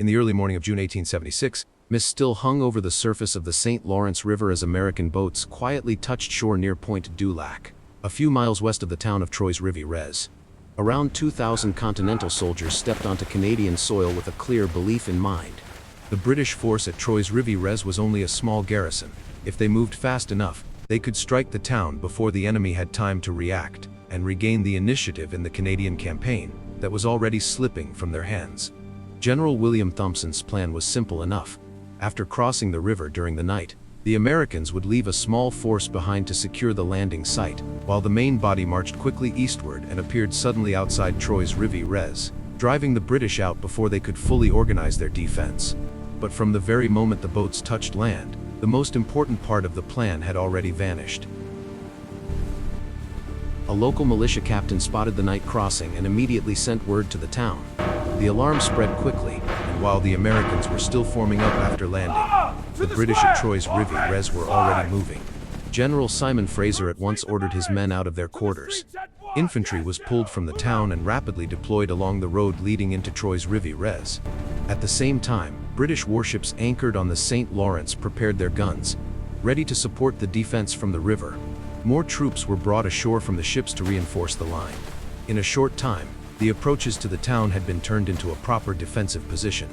In the early morning of June 1876, mist still hung over the surface of the St. Lawrence River as American boats quietly touched shore near Point du Lac, a few miles west of the town of Trois-Rivières. Around 2,000 Continental soldiers stepped onto Canadian soil with a clear belief in mind. The British force at Trois-Rivières was only a small garrison. If they moved fast enough, they could strike the town before the enemy had time to react and regain the initiative in the Canadian campaign that was already slipping from their hands. General William Thompson's plan was simple enough. After crossing the river during the night, the Americans would leave a small force behind to secure the landing site, while the main body marched quickly eastward and appeared suddenly outside Trois-Rivières, driving the British out before they could fully organize their defense. But from the very moment the boats touched land, the most important part of the plan had already vanished. A local militia captain spotted the night crossing and immediately sent word to the town. The alarm spread quickly, and while the Americans were still forming up after landing, the British at Trois-Rivières were already moving. General Simon Fraser at once ordered his men out of their quarters. Infantry was pulled from the town and rapidly deployed along the road leading into Trois-Rivières. At the same time, British warships anchored on the St. Lawrence prepared their guns, ready to support the defense from the river. More troops were brought ashore from the ships to reinforce the line. In a short time, the approaches to the town had been turned into a proper defensive position.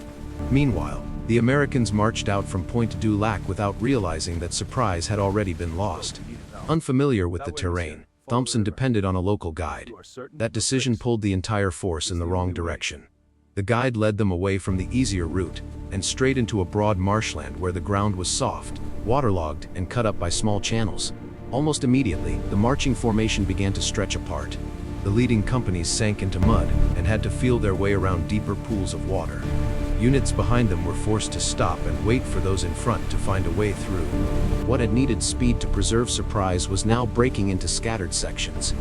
Meanwhile, the Americans marched out from Point du Lac without realizing that surprise had already been lost. Unfamiliar with the terrain, Thompson depended on a local guide. That decision pulled the entire force in the wrong direction. The guide led them away from the easier route and straight into a broad marshland where the ground was soft, waterlogged, and cut up by small channels. Almost immediately, the marching formation began to stretch apart. The leading companies sank into mud and had to feel their way around deeper pools of water. Units behind them were forced to stop and wait for those in front to find a way through. What had needed speed to preserve surprise was now breaking into scattered sections.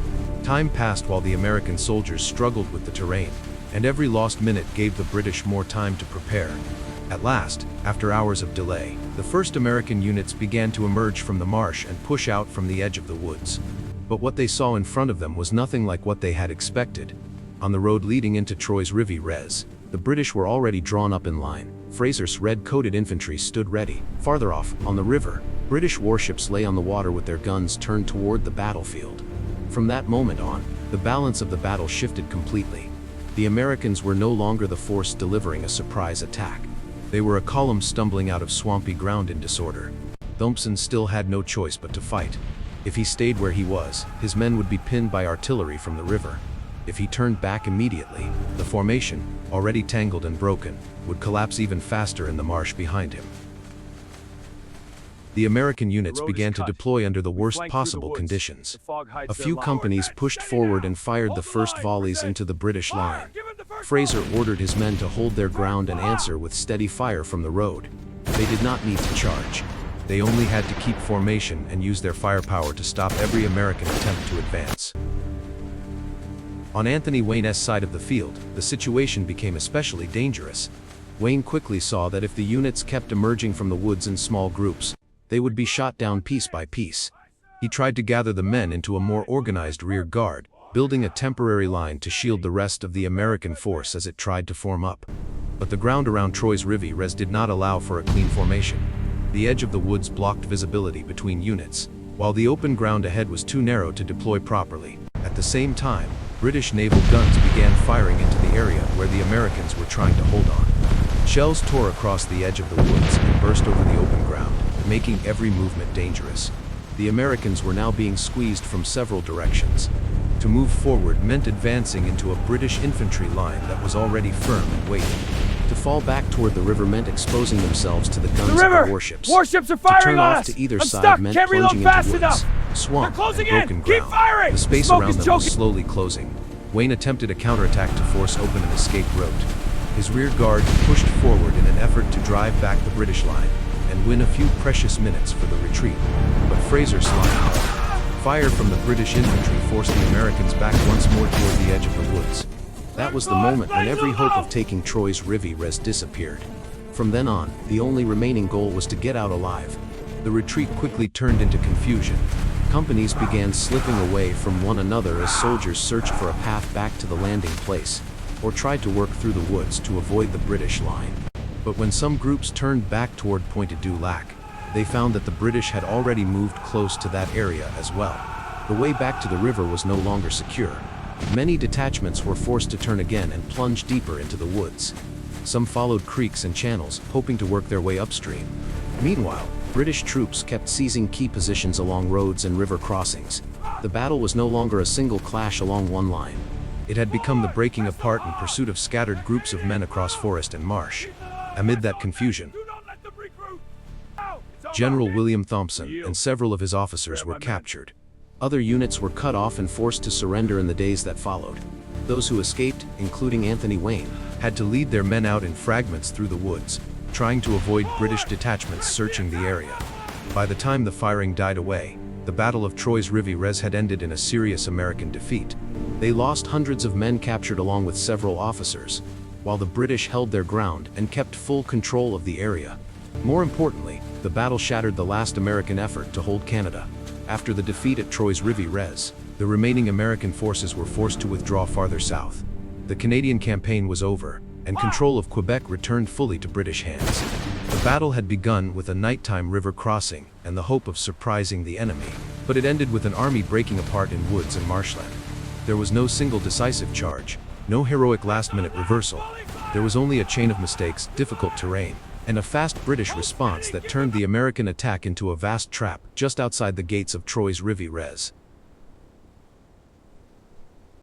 Time passed while the American soldiers struggled with the terrain, and every lost minute gave the British more time to prepare. At last, after hours of delay, the first American units began to emerge from the marsh and push out from the edge of the woods. But what they saw in front of them was nothing like what they had expected. On the road leading into Trois-Rivières, the British were already drawn up in line. Fraser's red-coated infantry stood ready. Farther off, on the river, British warships lay on the water with their guns turned toward the battlefield. From that moment on, the balance of the battle shifted completely. The Americans were no longer the force delivering a surprise attack. They were a column stumbling out of swampy ground in disorder. Thompson still had no choice but to fight. If he stayed where he was, his men would be pinned by artillery from the river. If he turned back immediately, the formation, already tangled and broken, would collapse even faster in the marsh behind him. The American units began to deploy under the worst possible conditions. A few companies pushed forward and fired the first volleys into the British line. Fraser ordered his men to hold their ground and answer with steady fire from the road. They did not need to charge. They only had to keep formation and use their firepower to stop every American attempt to advance. On Anthony Wayne's side of the field, the situation became especially dangerous. Wayne quickly saw that if the units kept emerging from the woods in small groups, they would be shot down piece by piece. He tried to gather the men into a more organized rear guard, building a temporary line to shield the rest of the American force as it tried to form up. But the ground around Trois-Rivières did not allow for a clean formation. The edge of the woods blocked visibility between units, while the open ground ahead was too narrow to deploy properly. At the same time, British naval guns began firing into the area where the Americans were trying to hold on. Shells tore across the edge of the woods and burst over the open ground, making every movement dangerous. The Americans were now being squeezed from several directions. To move forward meant advancing into a British infantry line that was already firm and waiting. To fall back toward the river meant exposing themselves to the guns of the warships. Warships are firing to turn on off us! to either I'm side stuck! meant Can't reload plunging fast into woods, enough! swamp, They're closing and in! broken Keep ground. firing! The space Smoke around is them choking. was slowly closing. Wayne attempted a counterattack to force open an escape route. His rear guard pushed forward in an effort to drive back the British line and win a few precious minutes for the retreat. But Fraser slowed hard. Fire from the British infantry forced the Americans back once more toward the edge of the woods. That was the moment when every hope of taking Trois-Rivières disappeared. From then on, the only remaining goal was to get out alive. The retreat quickly turned into confusion. Companies began slipping away from one another as soldiers searched for a path back to the landing place, or tried to work through the woods to avoid the British line. But when some groups turned back toward Pointe du Lac, they found that the British had already moved close to that area as well. The way back to the river was no longer secure. Many detachments were forced to turn again and plunge deeper into the woods. Some followed creeks and channels, hoping to work their way upstream. Meanwhile, British troops kept seizing key positions along roads and river crossings. The battle was no longer a single clash along one line. It had become the breaking apart in pursuit of scattered groups of men across forest and marsh. Amid that confusion, General William Thompson and several of his officers were captured. Other units were cut off and forced to surrender in the days that followed. Those who escaped, including Anthony Wayne, had to lead their men out in fragments through the woods, trying to avoid British detachments searching the area. By the time the firing died away, the Battle of Trois-Rivières had ended in a serious American defeat. They lost hundreds of men captured along with several officers, while the British held their ground and kept full control of the area. More importantly, the battle shattered the last American effort to hold Canada. After the defeat at Trois-Rivières, the remaining American forces were forced to withdraw farther south. The Canadian campaign was over, and control of Quebec returned fully to British hands. The battle had begun with a nighttime river crossing and the hope of surprising the enemy, but it ended with an army breaking apart in woods and marshland. There was no single decisive charge, no heroic last-minute reversal. There was only a chain of mistakes, difficult terrain, and a fast British response that turned the American attack into a vast trap just outside the gates of Trois-Rivières.